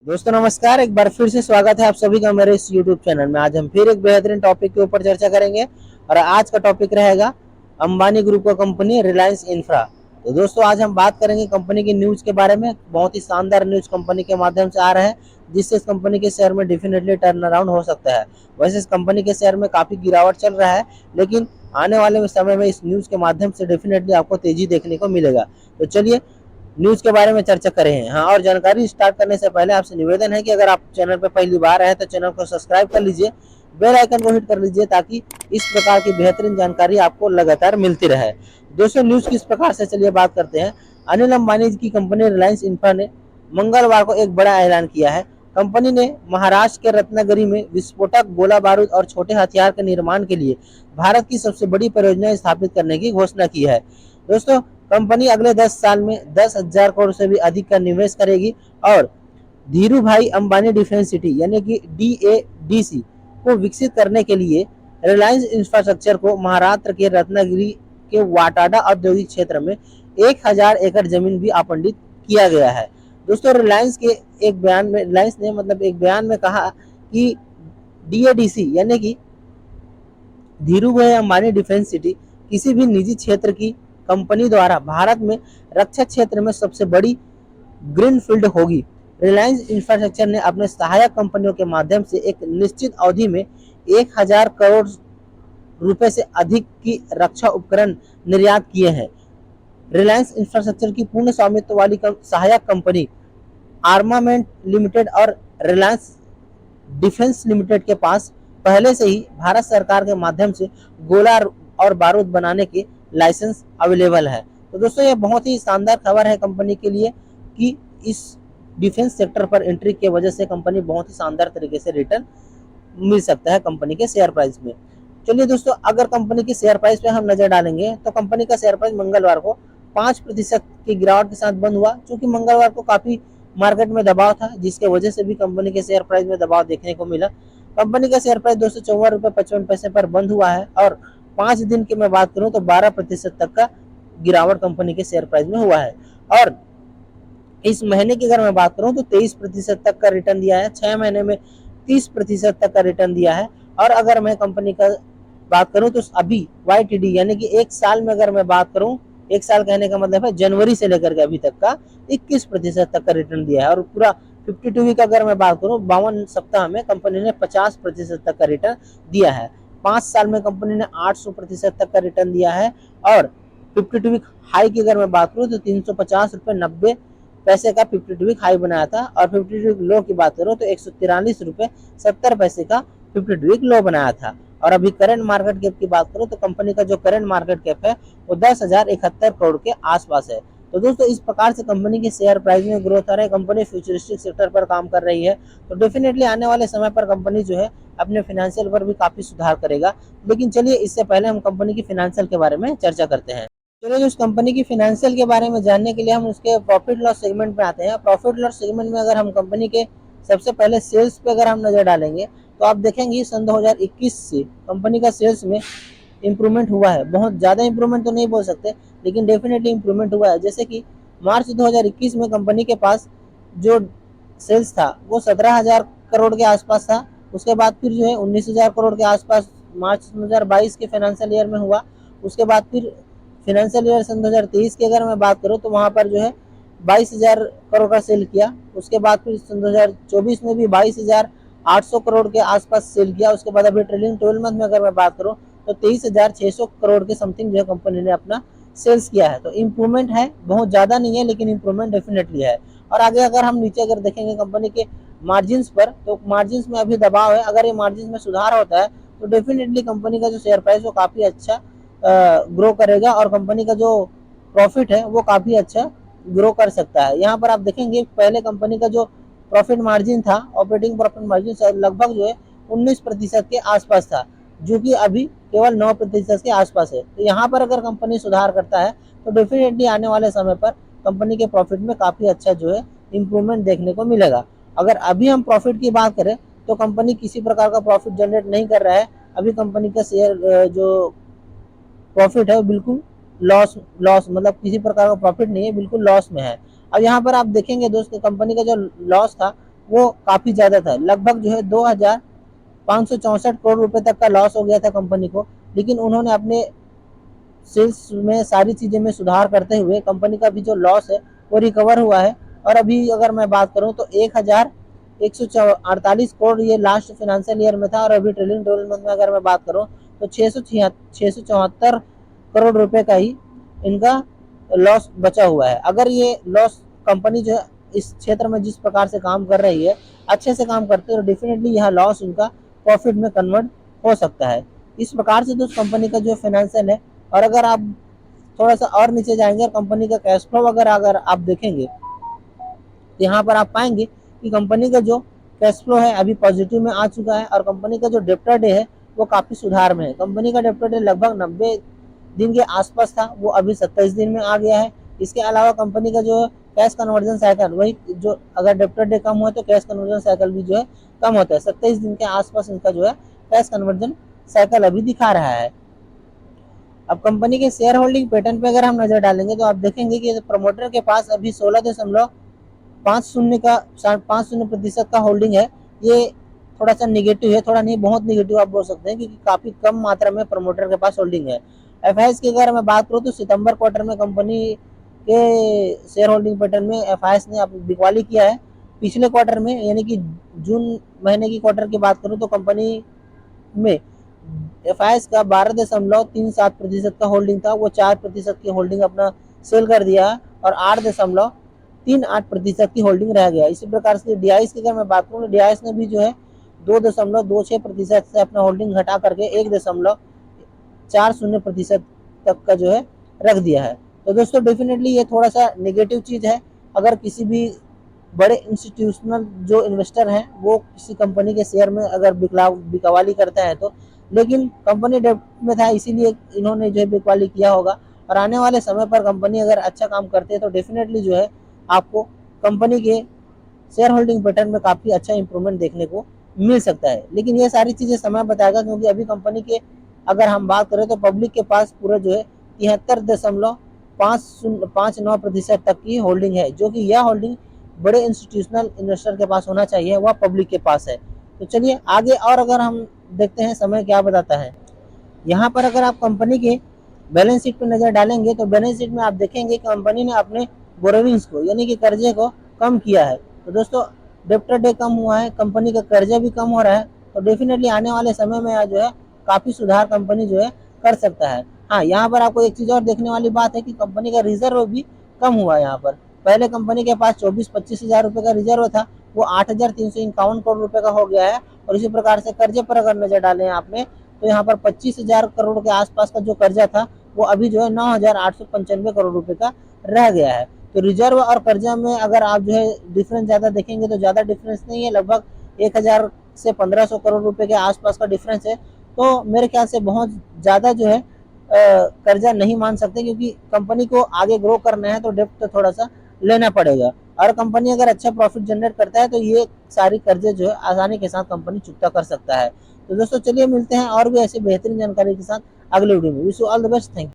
दोस्तों नमस्कार। एक बार फिर से स्वागत है आप सभी का मेरे इस YouTube चैनल में। आज हम फिर एक बेहतरीन टॉपिक के ऊपर चर्चा करेंगे और आज का टॉपिक रहेगा अंबानी ग्रुप का कंपनी रिलायंस इंफ्रा। तो दोस्तों आज हम बात करेंगे कंपनी की न्यूज के बारे में। बहुत ही शानदार न्यूज कंपनी के माध्यम से आ रहा है जिससे इस कंपनी के शेयर में डेफिनेटली टर्न अराउंड हो सकता है। वैसे इस कंपनी के शेयर में काफी गिरावट चल रहा है, लेकिन आने वाले समय में इस न्यूज के माध्यम से डेफिनेटली आपको तेजी देखने को मिलेगा। तो चलिए न्यूज के बारे में चर्चा करें। हाँ, और जानकारी स्टार्ट करने से पहले आपसे निवेदन है कि अगर आप चैनल पर पहली बार आए तो चैनल को सब्सक्राइब कर लीजिए, बेल आइकन को हिट कर लीजिए ताकि इस प्रकार की बेहतरीन जानकारी आपको लगातार मिलती रहे। दोस्तों न्यूज किस प्रकार से, चलिए बात करते हैं। अनिल अंबानी की कंपनी रिलायंस इंफ्रा ने मंगलवार को एक बड़ा ऐलान किया है। कंपनी ने महाराष्ट्र के रत्नागिरी में विस्फोटक, गोला बारूद और छोटे हथियार के निर्माण के लिए भारत की सबसे बड़ी परियोजना स्थापित करने की घोषणा की है। दोस्तों कंपनी अगले 10 साल में 10,000 करोड़ से भी अधिक का निवेश करेगी और धीरू भाई अंबानी डिफेंस सिटी यानी कि DADC को विकसित करने के लिए रिलायंस इंफ्रास्ट्रक्चर को महाराष्ट्र के रत्नागिरी के वाटाडा औद्योगिक क्षेत्र में 1,000 एकड़ जमीन भी आवंटित किया गया है। दोस्तों रिलायंस के एक बयान में, रिलायंस ने एक बयान में कहा कि DADC यानी कि धीरू भाई अंबानी डिफेंस सिटी किसी भी निजी क्षेत्र की कंपनी द्वारा भारत में रक्षा क्षेत्र में सबसे बड़ी ग्रीन फील्ड होगी। रिलायंस इंफ्रास्ट्रक्चर ने अपने सहायक कंपनियों के माध्यम से एक निश्चित अवधि में 1,000 करोड़ रुपए से अधिक की रक्षा उपकरण निर्यात किए हैं। रिलायंस इंफ्रास्ट्रक्चर की पूर्ण स्वामित्व वाली सहायक कंपनी आर्मामेंट लिमिटेड और रिलायंस डिफेंस लिमिटेड के पास पहले से ही भारत सरकार के माध्यम से गोला और बारूद बनाने के लाइसेंस अवेलेबल है। तो दोस्तों ये बहुत ही शानदार खबर है कंपनी के लिए कि इस डिफेंस सेक्टर पर एंट्री की वजह से कंपनी बहुत ही शानदार तरीके से रिटर्न मिल सकता है कंपनी के शेयर प्राइस में। चलिए दोस्तों अगर कंपनी की शेयर प्राइस पे हम नजर डालेंगे तो कंपनी का शेयर प्राइस मंगलवार को 5% की गिरावट के साथ बंद हुआ, क्योंकि मंगलवार को काफी मार्केट में दबाव था जिसके वजह से भी कंपनी के शेयर प्राइस में दबाव देखने को मिला। कंपनी का शेयर प्राइस 254.55 पर बंद हुआ है और 5 दिन की मैं बात करूं तो 12% तक का गिरावट कंपनी के शेयर प्राइस में हुआ है। और इस महीने की अगर मैं बात करूं तो 23% तक का रिटर्न दिया है, 6 महीने में 30% तक का रिटर्न दिया है। और अगर मैं कंपनी का बात करूं तो अभी YTD यानी कि एक साल में अगर मैं बात करूं, एक साल कहने का मतलब है जनवरी से लेकर के अभी तक का 21% तक का रिटर्न दिया है। और पूरा 52 वीक अगर मैं बात करूं, 52 सप्ताह में कंपनी ने 50% तक का रिटर्न दिया है। 5 साल में कंपनी ने 800% तक का रिटर्न दिया है। और 52 वीक हाई की अगर मैं बात करूं तो 350 रुपये 90 पैसे का 52 वीक हाई बनाया था। और 52 वीक लो की बात करूं तो 143 रुपये 70 पैसे का 52 वीक लो बनाया था। और अभी करंट मार्केट कैप की बात करूं तो कंपनी का जो करंट मार्केट कैप है वो 10,071 करोड़ के आसपास है। तो दोस्तों इस प्रकार से कंपनी की शेयर प्राइस में ग्रोथ आ रहा है। कंपनी फ्यूचरिस्टिक सेक्टर पर काम कर रही है, तो डेफिनेटली आने वाले समय पर कंपनी जो है अपने फाइनेंशियल पर भी काफी सुधार करेगा। लेकिन चलिए इससे पहले हम कंपनी की फाइनेंशियल के बारे में चर्चा करते हैं। चलिए उस कंपनी की फाइनेंशियल के बारे में जानने के लिए हम उसके प्रॉफिट लॉस सेगमेंट में आते हैं। प्रॉफिट लॉस सेगमेंट में अगर हम कंपनी के सबसे पहले सेल्स पे अगर हम नजर डालेंगे तो आप देखेंगे सन 2021 से कंपनी का सेल्स में इम्प्रूवमेंट हुआ है। बहुत ज़्यादा इम्प्रूवमेंट तो नहीं बोल सकते, लेकिन डेफिनेटली इम्प्रूवमेंट हुआ है। जैसे कि मार्च 2021 में कंपनी के पास जो सेल्स था वो 17,000 करोड़ के आसपास था। उसके बाद फिर जो है 19,000 करोड़ के आसपास मार्च 2022 के फाइनेंशियल ईयर में हुआ। उसके बाद फिर फाइनेंशियल ईयर सन 2023 की अगर मैं बात करूँ तो वहाँ पर जो है 22,000 करोड़ का सेल किया। उसके बाद फिर सन 2024 में भी 22,800 करोड़ के आसपास सेल किया। उसके बाद अभी ट्रेलिंग 12 मंथ में अगर मैं बात करूँ तो 23,600 करोड़ के समथिंग जो है कंपनी ने अपना सेल्स किया है। तो इम्प्रूवमेंट है, बहुत ज़्यादा नहीं है लेकिन इम्प्रूवमेंट डेफिनेटली है। और आगे अगर हम नीचे अगर देखेंगे कंपनी के मार्जिन्स पर, तो मार्जिन्स में अभी दबाव है। अगर ये मार्जिन में सुधार होता है तो डेफिनेटली कंपनी का जो शेयर प्राइस वो काफ़ी अच्छा ग्रो करेगा और कंपनी का जो प्रॉफिट है वो काफ़ी अच्छा ग्रो कर सकता है। यहाँ पर आप देखेंगे पहले कंपनी का जो प्रॉफिट मार्जिन था, ऑपरेटिंग प्रॉफिट मार्जिन लगभग जो है 19% के आसपास था, जो कि अभी केवल 9% के आसपास है। तो यहाँ पर अगर कंपनी सुधार करता है तो डेफिनेटली आने वाले समय पर कंपनी के प्रॉफिट में काफ़ी अच्छा जो है इम्प्रूवमेंट देखने को मिलेगा। अगर अभी हम प्रॉफिट की बात करें तो कंपनी किसी प्रकार का प्रॉफिट जनरेट नहीं कर रहा है। अभी कंपनी का शेयर जो प्रॉफिट है वो बिल्कुल लॉस लॉस मतलब किसी प्रकार का प्रॉफिट नहीं है, बिल्कुल लॉस में है। अब यहाँ पर आप देखेंगे दोस्तों कंपनी का जो लॉस था वो काफ़ी ज़्यादा था, लगभग जो है 2,564 करोड़ रुपए तक का लॉस हो गया था कंपनी को। लेकिन उन्होंने अपने सेल्स में सारी चीज़ें में सुधार करते हुए कंपनी का भी जो लॉस है वो रिकवर हुआ है। और अभी अगर मैं बात करूं तो 1,148 करोड़ ये लास्ट फाइनेंशियल ईयर में था, और अभी ट्रेलिंग 12 मंथ में अगर मैं बात करूं तो 674 करोड़ रुपए का ही इनका लॉस बचा हुआ है। अगर ये लॉस कंपनी जो है इस क्षेत्र में जिस प्रकार से काम कर रही है, अच्छे से काम करते हैं, तो डेफिनेटली यह लॉस उनका प्रॉफिट में कन्वर्ट हो सकता है। इस प्रकार से दोस्त कंपनी का जो फाइनेंशियल है, और अगर आप थोड़ा सा और नीचे जाएंगे और कंपनी का कैश फ्लो वगैरह अगर आप देखेंगे, तो यहाँ पर आप पाएंगे कि कंपनी का जो कैश फ्लो है अभी पॉजिटिव में आ चुका है, और कंपनी का जो डेप्टर डे है वो काफ़ी सुधार में है। कंपनी का डेप्टर डे लगभग 90 दिन के आसपास था, वो अभी 27 दिन में आ गया है। इसके अलावा कंपनी का जो कैश कन्वर्जन साइकिल, वही जो अगर डेप्टर डे कम हुआ तो कैश कन्वर्जन साइकिल भी जो है कम होता है। 27 दिन के आसपास इनका जो है कैश कन्वर्जन साइकिल अभी दिखा रहा है। अब कंपनी के शेयर होल्डिंग पैटर्न पे अगर हम नजर डालेंगे तो आप देखेंगे कि प्रमोटर के पास अभी 16.50% का होल्डिंग है। ये थोड़ा सा निगेटिव है, थोड़ा नहीं बहुत निगेटिव आप बोल सकते हैं, क्योंकि काफी कम मात्रा में प्रमोटर के पास होल्डिंग है। एफआईएस की अगर मैं बात करूँ तो सितंबर क्वार्टर में कंपनी के शेयर होल्डिंग पैटर्न में एफआईएस ने बिकवाली किया है। पिछले क्वार्टर में यानी कि जून महीने की क्वार्टर की बात करूँ तो कंपनी में एफआईएस का 12.37% का होल्डिंग था, वो 4% की होल्डिंग अपना सेल कर दिया, और 8.38% की होल्डिंग रह गया। इसी प्रकार से डीआईएस की अगर मैं बात करूँ तो डीआईएस ने भी जो है 2.26% से अपना होल्डिंग घटा करके 1.40% तक का जो है रख दिया है। तो दोस्तों डेफिनेटली ये थोड़ा सा नेगेटिव चीज़ है। अगर किसी भी बड़े इंस्टीट्यूशनल जो इन्वेस्टर हैं वो किसी कंपनी के शेयर में अगर बिकवाली करता है तो, लेकिन कंपनी डेब्ट में था इसीलिए इन्होंने जो है बिकवाली किया होगा। और आने वाले समय पर कंपनी अगर अच्छा काम करती है तो डेफिनेटली जो है आपको कंपनी के शेयर होल्डिंग पैटर्न में काफ़ी अच्छा इंप्रूवमेंट देखने को मिल सकता है। लेकिन ये सारी चीज़ें समय बताएगा, क्योंकि अभी कंपनी के अगर हम बात करें तो पब्लिक के पास पूरा जो है 73.59% तक की होल्डिंग है, जो कि यह होल्डिंग बड़े इंस्टीट्यूशनल इन्वेस्टर के पास होना चाहिए, वह पब्लिक के पास है। तो चलिए आगे और अगर हम देखते हैं समय क्या बताता है। यहाँ पर अगर आप कंपनी के बैलेंस शीट पर नजर डालेंगे तो बैलेंस शीट में आप देखेंगे कि कंपनी ने अपने बोरोविंग्स को यानी कि कर्जे को कम किया है। तो दोस्तों डेप्टर डे कम हुआ है, कंपनी का कर्जा भी कम हो रहा है, तो डेफिनेटली आने वाले समय में जो है काफ़ी सुधार कंपनी जो है कर सकता है। हाँ, यहाँ पर आपको एक चीज़ और देखने वाली बात है कि कंपनी का रिजर्व भी कम हुआ है। यहाँ पर पहले कंपनी के पास 24-25 हज़ार रुपये का रिजर्व था, वो 8,351 करोड़ रुपये का हो गया है। और इसी प्रकार से कर्जे पर अगर नजर डालें आपने तो यहाँ पर 25,000 करोड़ के आसपास का जो कर्जा था वो अभी जो है 9,895 करोड़ रुपए का रह गया है। तो रिजर्व और कर्जा में अगर आप जो है डिफरेंस ज़्यादा देखेंगे तो ज़्यादा डिफरेंस नहीं है, लगभग 1,000 से 1,500 करोड़ रुपए के आसपास का डिफरेंस है। तो मेरे ख्याल से बहुत ज़्यादा जो है कर्जा नहीं मान सकते, क्योंकि कंपनी को आगे ग्रो करना है तो डेप्ट थोड़ा सा लेना पड़ेगा। और कंपनी अगर अच्छा प्रॉफिट जनरेट करता है तो ये सारी कर्जे जो है आसानी के साथ कंपनी चुकता कर सकता है। तो दोस्तों चलिए मिलते हैं और भी ऐसी बेहतरीन जानकारी के साथ अगले वीडियो में। Wish you all the best. Thank you.